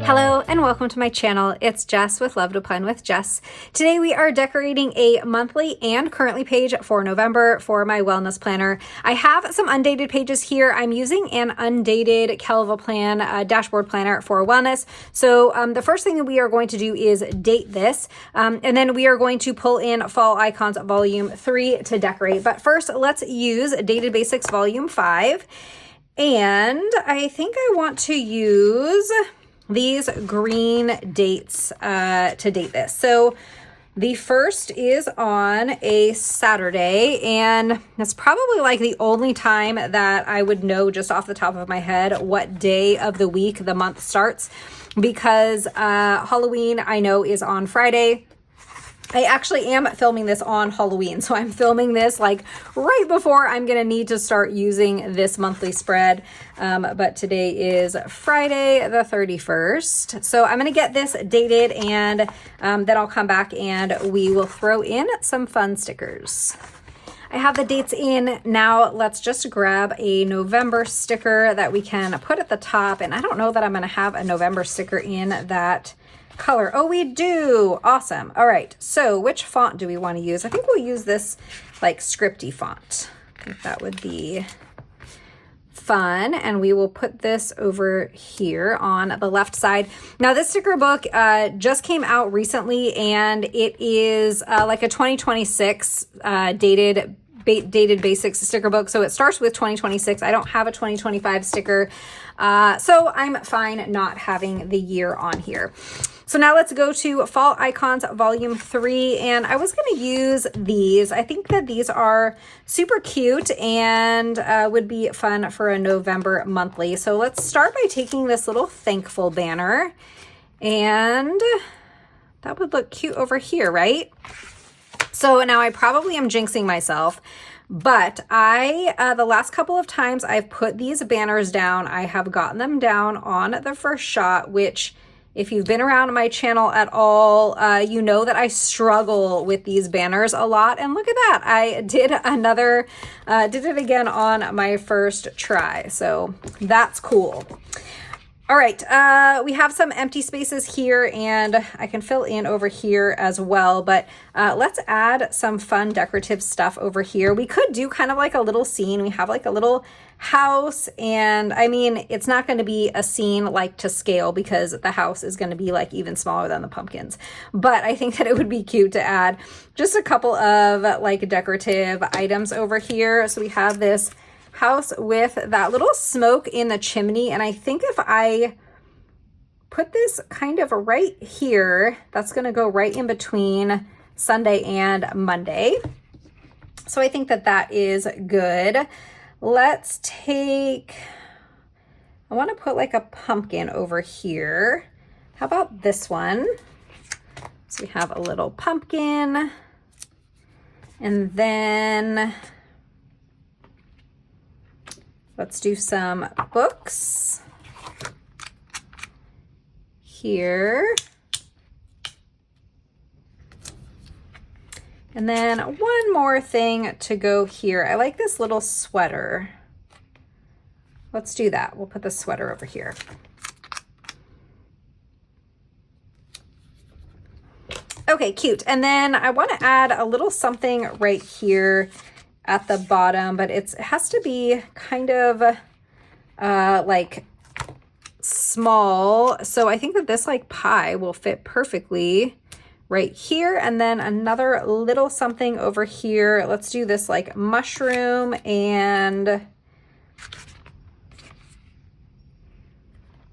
Hello and welcome to my channel. It's Jess with Love to Plan with Jess. Today we are decorating a monthly and currently page for November for my wellness planner. I have some undated pages here. I'm using an undated CalvaPlan dashboard planner for wellness. So the first thing that we are going to do is date this, and then we are going to pull in Fall Icons Volume 3 to decorate. But first, let's use Dated Basics Volume 5. And I think I want to use these green dates to date this. So the first is on a Saturday, and that's probably like the only time that I would know just off the top of my head what day of the week the month starts, because Halloween I know is on Friday. I actually am filming this on Halloween, so I'm filming this like right before I'm going to need to start using this monthly spread. But today is Friday the 31st. So I'm going to get this dated, and then I'll come back and we will throw in some fun stickers. I have the dates in. Now let's just grab a November sticker that we can put at the top. And I don't know that I'm going to have a November sticker in that color. Oh, we do. Awesome. All right. So which font do we want to use? I think we'll use this like scripty font. I think that would be fun. And we will put this over here on the left side. Now this sticker book just came out recently, and it is like a 2026 dated basics sticker book. So it starts with 2026. I don't have a 2025 sticker. So I'm fine not having the year on here. So now let's go to Fall Icons Volume 3, and I was going to use these. I think that these are super cute and would be fun for a November monthly. So let's start by taking this little thankful banner, and that would look cute over here, right? So now I probably am jinxing myself, but the last couple of times I've put these banners down, I have gotten them down on the first shot, which if you've been around my channel at all, you know that I struggle with these banners a lot. And look at that. I did did it again on my first try. So that's cool. All right, we have some empty spaces here, and I can fill in over here as well, but let's add some fun decorative stuff over here. We could do kind of like a little scene. We have like a little house, and I mean, it's not going to be a scene like to scale because the house is going to be like even smaller than the pumpkins, but I think that it would be cute to add just a couple of like decorative items over here. So we have this house with that little smoke in the chimney, and I think if I put this kind of right here, that's going to go right in between Sunday and Monday. So I think that that is good. Let's take, I want to put like a pumpkin over here. How about this one? So we have a little pumpkin, and then let's do some books here. And then one more thing to go here. I like this little sweater. Let's do that. We'll put the sweater over here. Okay, cute. And then I want to add a little something right here at the bottom, but it has to be kind of like small. So I think that this like pie will fit perfectly right here. And then another little something over here. Let's do this like mushroom, and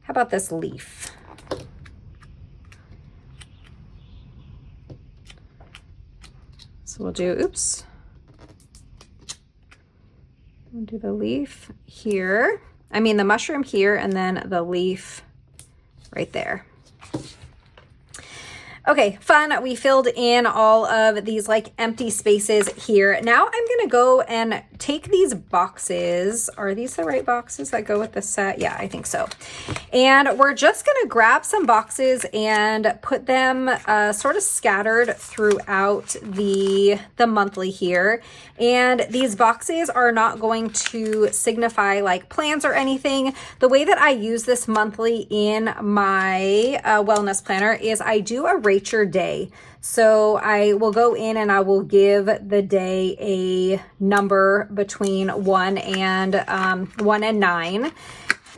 how about this leaf? So we'll do, oops. We'll do the leaf here. I mean the mushroom here, and then the leaf right there. Okay, fun. We filled in all of these like empty spaces here. Now I'm gonna go and take these boxes. Are these the right boxes that go with the set? Yeah, I think so. And we're just going to grab some boxes and put them sort of scattered throughout the monthly here. And these boxes are not going to signify like plans or anything. The way that I use this monthly in my wellness planner is I do a rate your day. So I will go in and I will give the day a number between 1 and 9.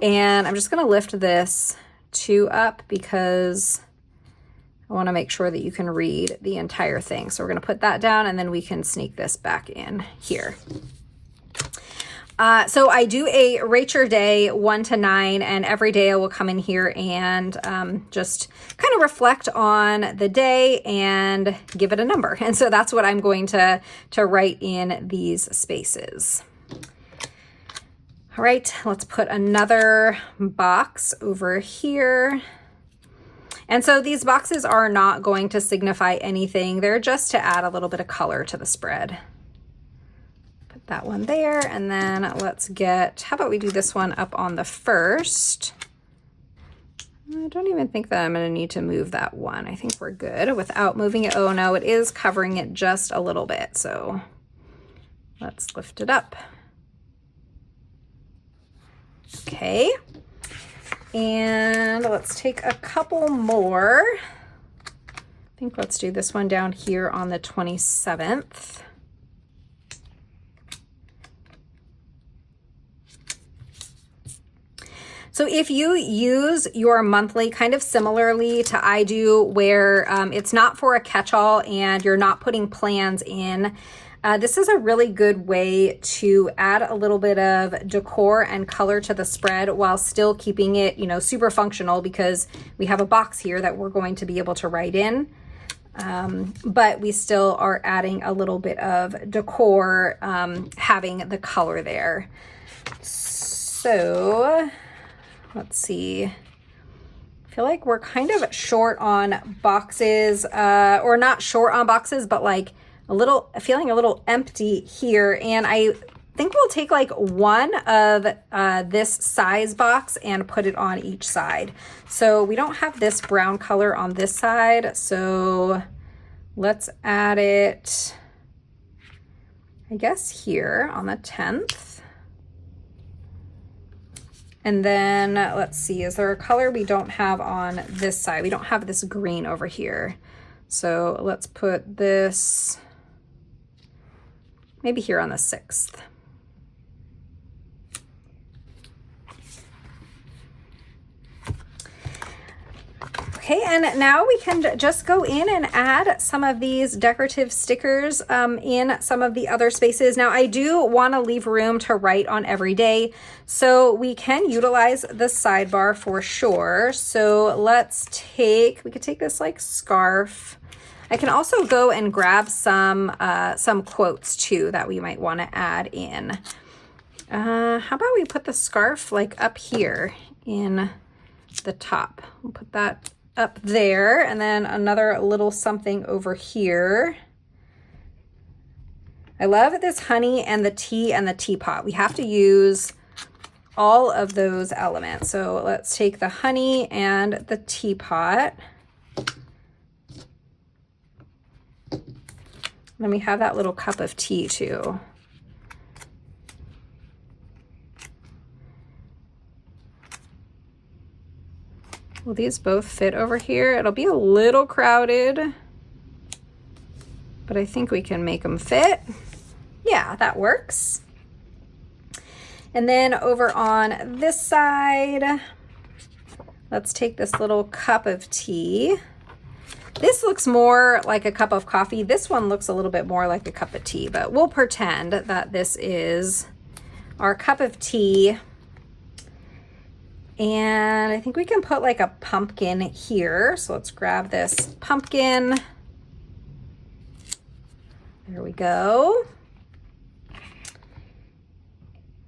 And I'm just going to lift this 2 up because I want to make sure that you can read the entire thing. So we're going to put that down and then we can sneak this back in here. So I do a rate your day 1 to 9, and every day I will come in here and just kind of reflect on the day and give it a number. And so that's what I'm going to write in these spaces. All right, let's put another box over here. And so these boxes are not going to signify anything. They're just to add a little bit of color to the spread. That one there, and then let's get, how about we do this one up on the first. I don't even think that I'm going to need to move that one. I think we're good without moving it. Oh no, it is covering it just a little bit, so let's lift it up. Okay, and let's take a couple more. I think let's do this one down here on the 27th. So if you use your monthly kind of similarly to I do, where it's not for a catch-all and you're not putting plans in, this is a really good way to add a little bit of decor and color to the spread while still keeping it, you know, super functional, because we have a box here that we're going to be able to write in. But we still are adding a little bit of decor, having the color there. So let's see. I feel like we're kind of short on boxes, or not short on boxes, but like feeling a little empty here. And I think we'll take like one of this size box and put it on each side. So we don't have this brown color on this side. So let's add it, I guess, here on the 10th. And then let's see, is there a color we don't have on this side? We don't have this green over here. So let's put this maybe here on the 6th. Okay, and now we can just go in and add some of these decorative stickers in some of the other spaces. Now I do want to leave room to write on every day, so we can utilize the sidebar for sure. So we could take this like scarf. I can also go and grab some quotes too that we might want to add in. How about we put the scarf like up here in the top? We'll put that up there, and then another little something over here. I love this honey and the tea and the teapot. We have to use all of those elements. So let's take the honey and the teapot. Then we have that little cup of tea too. Will these both fit over here? It'll be a little crowded, but I think we can make them fit. Yeah, that works. And then over on this side, let's take this little cup of tea. This looks more like a cup of coffee. This one looks a little bit more like a cup of tea, but we'll pretend that this is our cup of tea. And I think we can put like a pumpkin here. So let's grab this pumpkin. There we go.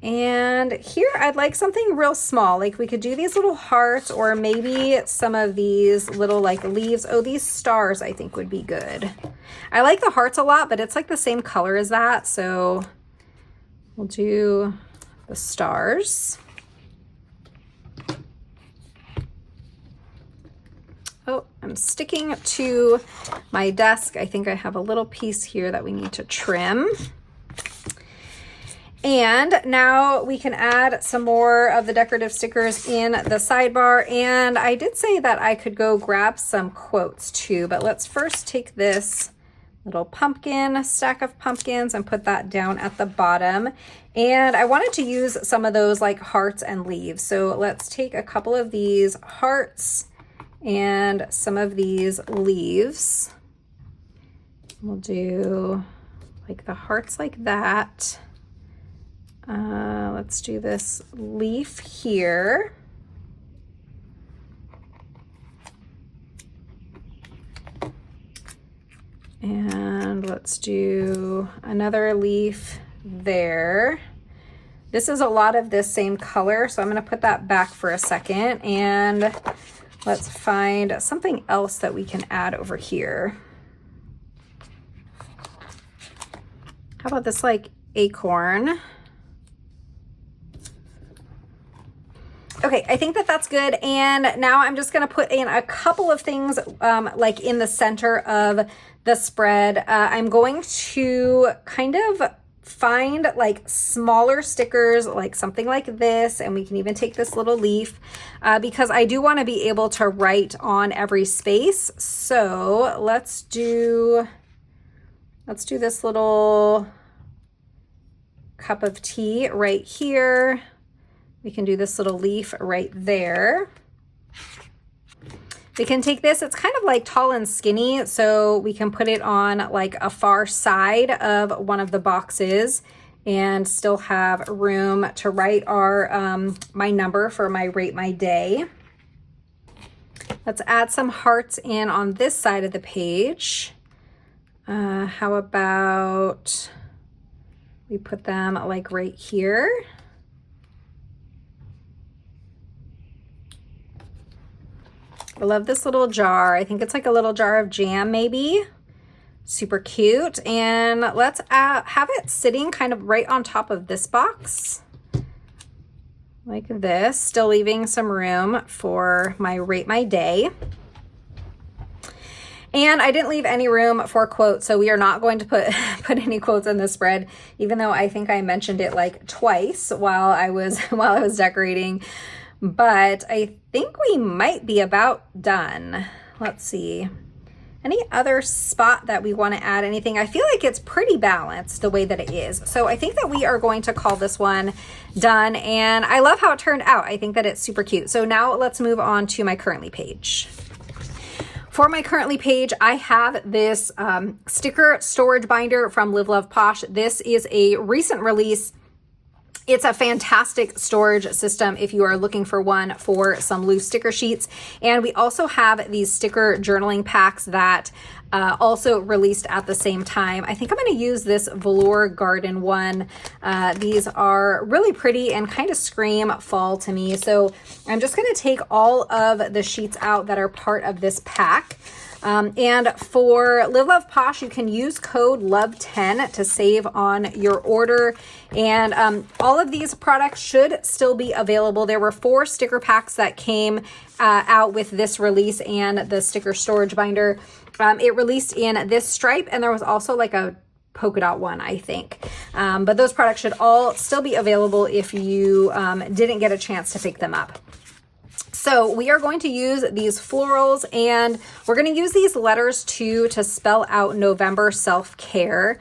And here I'd like something real small. Like we could do these little hearts, or maybe some of these little like leaves. Oh, these stars I think would be good. I like the hearts a lot, but it's like the same color as that. So We'll do the stars. Oh, I'm sticking to my desk. I think I have a little piece here that we need to trim. And now we can add some more of the decorative stickers in the sidebar. And I did say that I could go grab some quotes too, but let's first take this little pumpkin, stack of pumpkins, and put that down at the bottom. And I wanted to use some of those like hearts and leaves. So let's take a couple of these hearts and some of these leaves. We'll do like the hearts like that. Let's do this leaf here. And let's do another leaf there. This is a lot of this same color, so I'm going to put that back for a second, and let's find something else that we can add over here. How about this like acorn? Okay, I think that that's good. And now I'm just going to put in a couple of things like in the center of the spread. I'm going to kind of find like smaller stickers, like something like this, and we can even take this little leaf because I do want to be able to write on every space. So let's do this little cup of tea right here. We can do this little leaf right there. We can take this, it's kind of like tall and skinny, so we can put it on like a far side of one of the boxes and still have room to write our my number for my rate my day. Let's add some hearts in on this side of the page. How about we put them like right here? I love this little jar. I think it's like a little jar of jam maybe. Super cute. And let's have it sitting kind of right on top of this box. Like this, still leaving some room for my rate my day. And I didn't leave any room for quotes, so we are not going to put any quotes in this spread, even though I think I mentioned it like twice while I was decorating. But I think we might be about done. Let's see. Any other spot that we want to add anything? I feel like it's pretty balanced the way that it is. So I think that we are going to call this one done. And I love how it turned out. I think that it's super cute. So now let's move on to my currently page. For my currently page, I have this sticker storage binder from liveloveposh. This is a recent release. It's a fantastic storage system if you are looking for one for some loose sticker sheets. And we also have these sticker journaling packs that also released at the same time. I think I'm going to use this velour garden one. These are really pretty and kind of scream fall to me. So I'm just going to take all of the sheets out that are part of this pack. And for Live Love Posh, you can use code LOVE10 to save on your order. And all of these products should still be available. There were 4 sticker packs that came out with this release and the sticker storage binder. It released in this stripe, and there was also like a polka dot one, I think. But those products should all still be available if you didn't get a chance to pick them up. So we are going to use these florals, and we're going to use these letters too to spell out November self-care.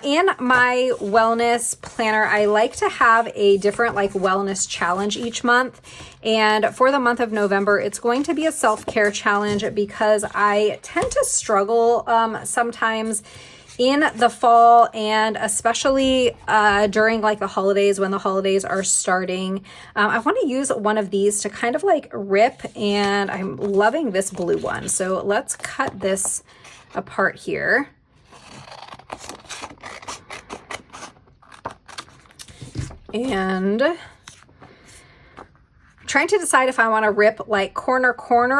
In my wellness planner, I like to have a different like wellness challenge each month. And for the month of November, it's going to be a self-care challenge because I tend to struggle sometimes in the fall, and especially during like the holidays, when the holidays are starting. I want to use one of these to kind of like rip, and I'm loving this blue one. So let's cut this apart here. And I'm trying to decide if I want to rip like corner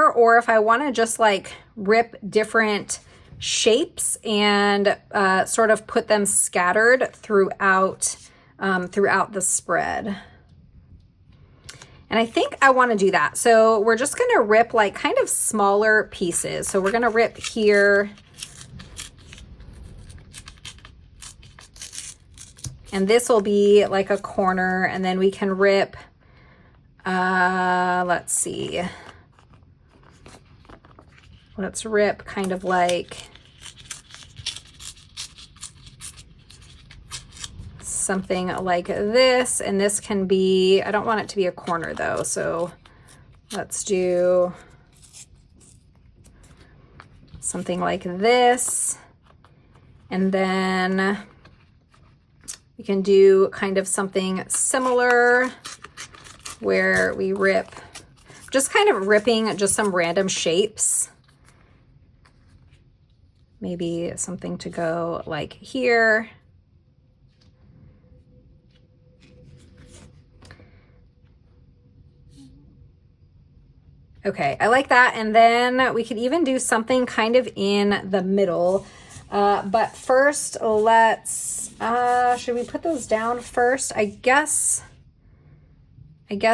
or if I want to just like rip different shapes and sort of put them scattered throughout throughout the spread. And I think I want to do that. So we're just going to rip like kind of smaller pieces. So we're going to rip here. And this will be like a corner, and then we can rip, let's see. Let's rip kind of like something like this, and this can be, I don't want it to be a corner though, so let's do something like this, and then we can do kind of something similar where we rip, just kind of ripping just some random shapes. Maybe something to go like here. Okay, I like that. And then we could even do something kind of in the middle. But first, let's, should we put those down first? I guess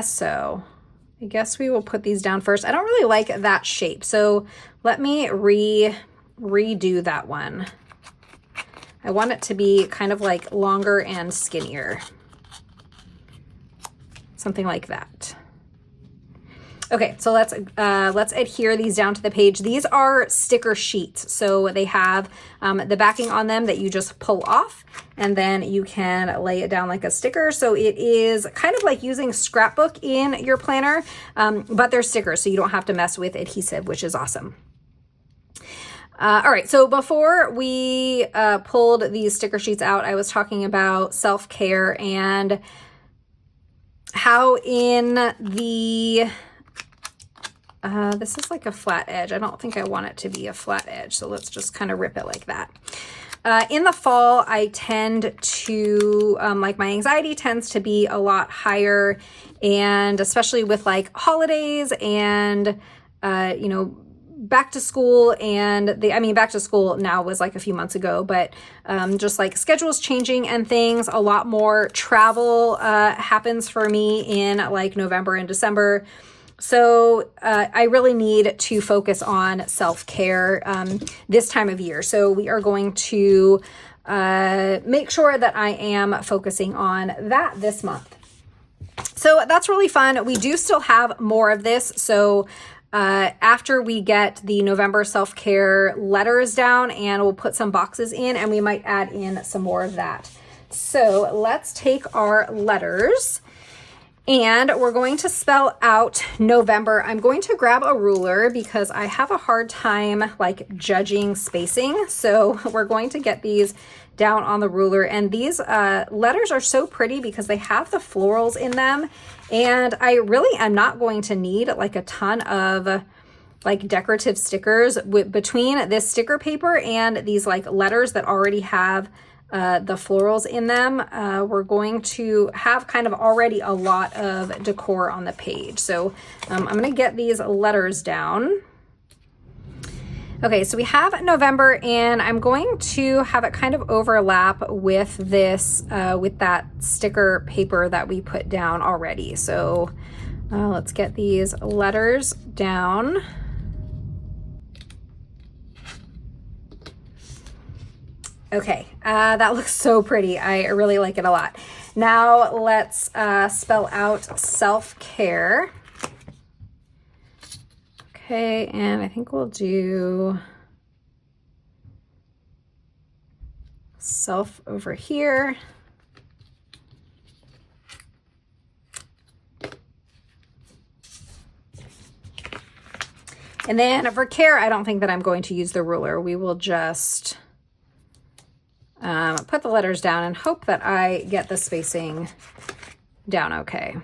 so. I guess we will put these down first. I don't really like that shape. So let me redo that one. I want it to be kind of like longer and skinnier. Something like that. Okay, so let's adhere these down to the page. These are sticker sheets, so they have the backing on them that you just pull off, and then you can lay it down like a sticker. So it is kind of like using scrapbook in your planner, but they're stickers, so you don't have to mess with adhesive, which is awesome. All right, so before we pulled these sticker sheets out, I was talking about self-care and how in the this is like a flat edge. I don't think I want it to be a flat edge, so let's just kind of rip it like that. In the fall, I tend to, like my anxiety tends to be a lot higher, and especially with like holidays and, you know, back to school, and back to school now was like a few months ago, but just like schedules changing and things, a lot more travel happens for me in like November and December. So I really need to focus on self-care this time of year. So we are going to make sure that I am focusing on that this month. So that's really fun. We do still have more of this. So after we get the November self-care letters down, and we'll put some boxes in, and we might add in some more of that. So let's take our letters. And we're going to spell out November. I'm going to grab a ruler because I have a hard time like judging spacing. So we're going to get these down on the ruler. And these letters are so pretty because they have the florals in them. And I really am not going to need like a ton of like decorative stickers between this sticker paper and these like letters that already have the florals in them. We're going to have kind of already a lot of decor on the page. So I'm going to get these letters down. Okay, so we have November, and I'm going to have it kind of overlap with this, with that sticker paper that we put down already. So let's get these letters down. Okay, that looks so pretty. I really like it a lot. Now let's spell out self-care. Okay, and I think we'll do self over here. And then for care, I don't think that I'm going to use the ruler. We will just put the letters down and hope that I get the spacing down okay.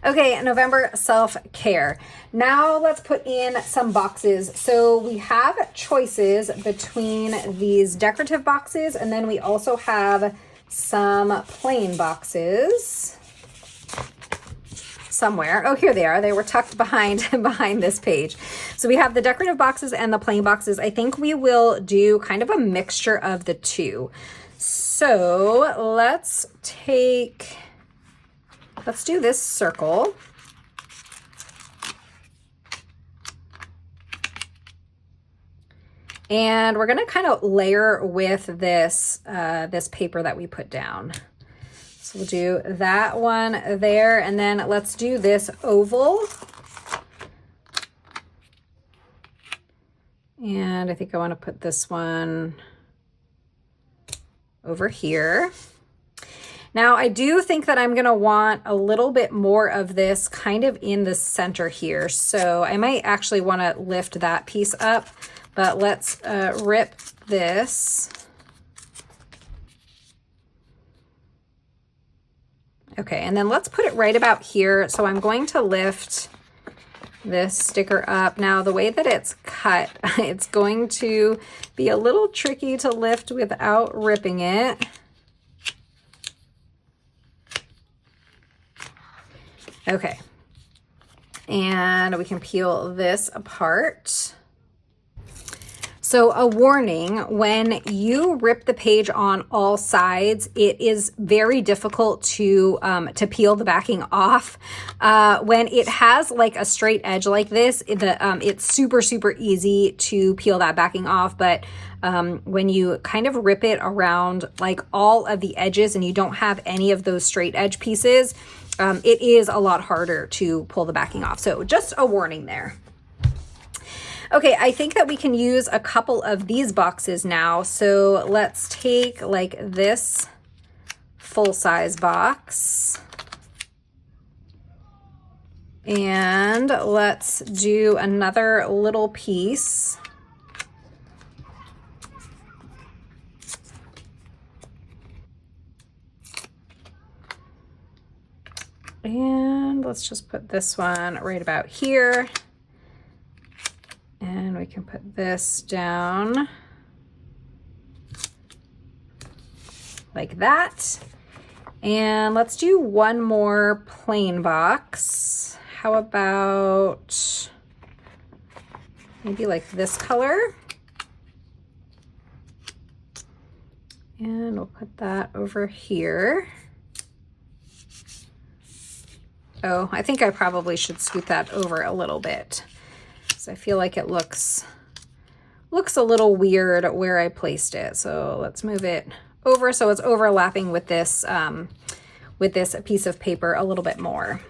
Okay, November self-care. Now let's put in some boxes. So we have choices between these decorative boxes, and then we also have some plain boxes somewhere. Oh, here they are. They were tucked behind this page. So we have the decorative boxes and the plain boxes. I think we will do kind of a mixture of the two. So let's do this circle. And we're going to kind of layer with this, this paper that we put down. So we'll do that one there, and then let's do this oval. And I think I want to put this one over here. Now I do think that I'm gonna want a little bit more of this kind of in the center here. So I might actually wanna lift that piece up, but let's rip this. Okay, and then let's put it right about here. So I'm going to lift this sticker up. Now the way that it's cut, it's going to be a little tricky to lift without ripping it. Okay, and we can peel this apart. So a warning, when you rip the page on all sides, it is very difficult to peel the backing off. When it has like a straight edge like this, it's super, super easy to peel that backing off. But when you kind of rip it around like all of the edges and you don't have any of those straight edge pieces, it is a lot harder to pull the backing off. So just a warning there. Okay, I think that we can use a couple of these boxes now. So let's take like this full-size box and let's do another little piece. And let's just put this one right about here. And we can put this down like that. And let's do one more plain box. How about maybe like this color? And we'll put that over here. Oh, I think I probably should scoot that over a little bit. So I feel like it looks a little weird where I placed it. So let's move it over so it's overlapping with this piece of paper a little bit more.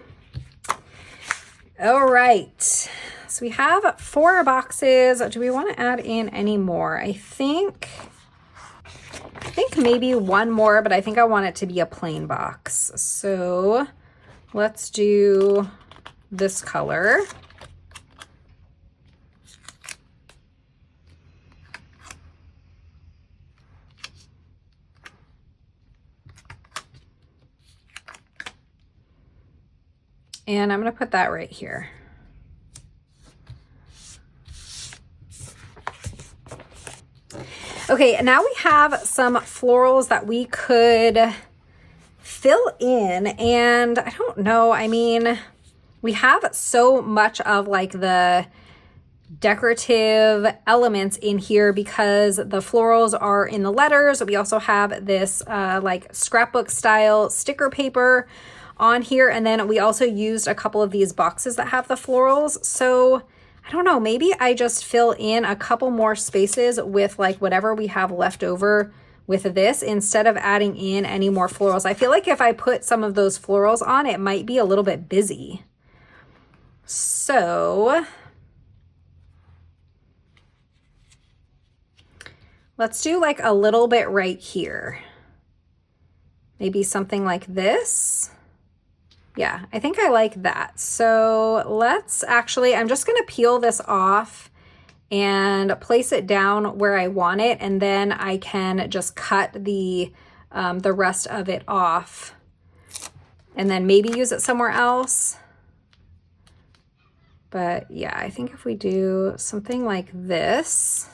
All right, so we have 4 boxes. Do we want to add in any more? I think maybe one more, but I think I want it to be a plain box. So let's do this color. And I'm going to put that right here. Okay, now we have some florals that we could fill in, and I don't know, I mean, we have so much of like the decorative elements in here because the florals are in the letters. We also have this like scrapbook style sticker paper on here, and then we also used a couple of these boxes that have the florals. So I don't know, maybe I just fill in a couple more spaces with like whatever we have left over with this instead of adding in any more florals. I feel like if I put some of those florals on, it might be a little bit busy. So let's do like a little bit right here. Maybe something like this. Yeah, I think I like that. So let's actually, I'm just gonna peel this off and place it down where I want it, and then I can just cut the rest of it off and then maybe use it somewhere else. But yeah, I think if we do something like this,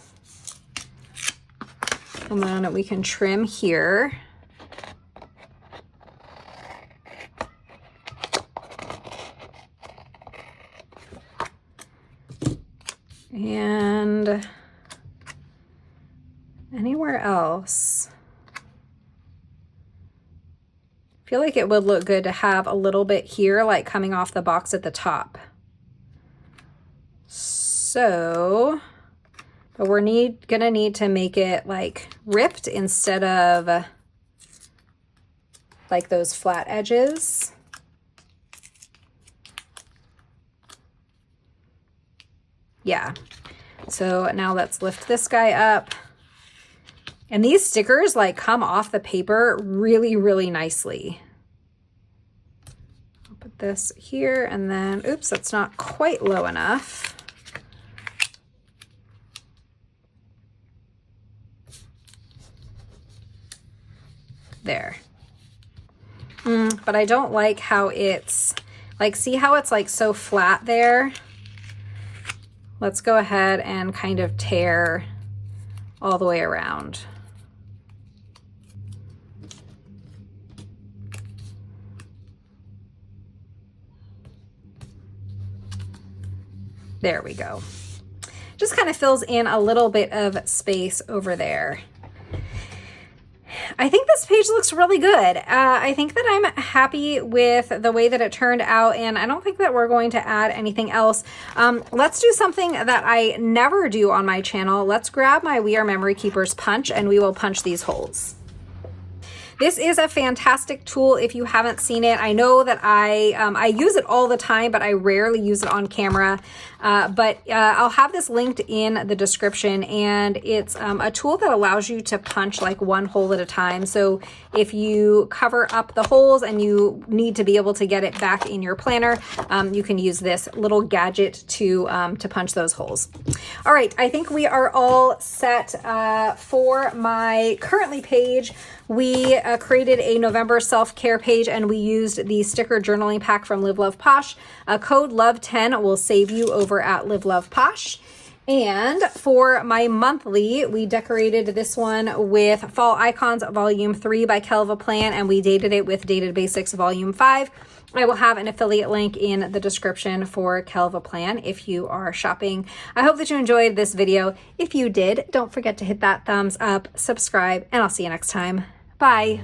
and then we can trim here. And anywhere else. I feel like it would look good to have a little bit here, like coming off the box at the top. So, but we're gonna need to make it like ripped instead of like those flat edges. Yeah. So now let's lift this guy up. And these stickers like come off the paper really, really nicely. I'll put this here and then, oops, that's not quite low enough. There. But I don't like how it's, like, see how it's like so flat there? Let's go ahead and kind of tear all the way around. There we go. Just kind of fills in a little bit of space over there. I think this page looks really good. I think that I'm happy with the way that it turned out, and I don't think that we're going to add anything else. Let's do something that I never do on my channel. Let's grab my We Are Memory Keepers punch, and we will punch these holes. This is a fantastic tool if you haven't seen it. I know that I use it all the time, but I rarely use it on camera. I'll have this linked in the description, and it's a tool that allows you to punch like one hole at a time. So if you cover up the holes and you need to be able to get it back in your planner, you can use this little gadget to punch those holes. All right, I think we are all set for my currently page. We created a November self-care page, and we used the sticker journaling pack from Live Love Posh. Code LOVE10 will save you over at Live Love Posh. And for my monthly, we decorated this one with Fall Icons Volume 3 by Kelvaplan, and we dated it with Dated Basics Volume 5. I will have an affiliate link in the description for Kelvaplan if you are shopping. I hope that you enjoyed this video. If you did, don't forget to hit that thumbs up, subscribe, and I'll see you next time. Bye.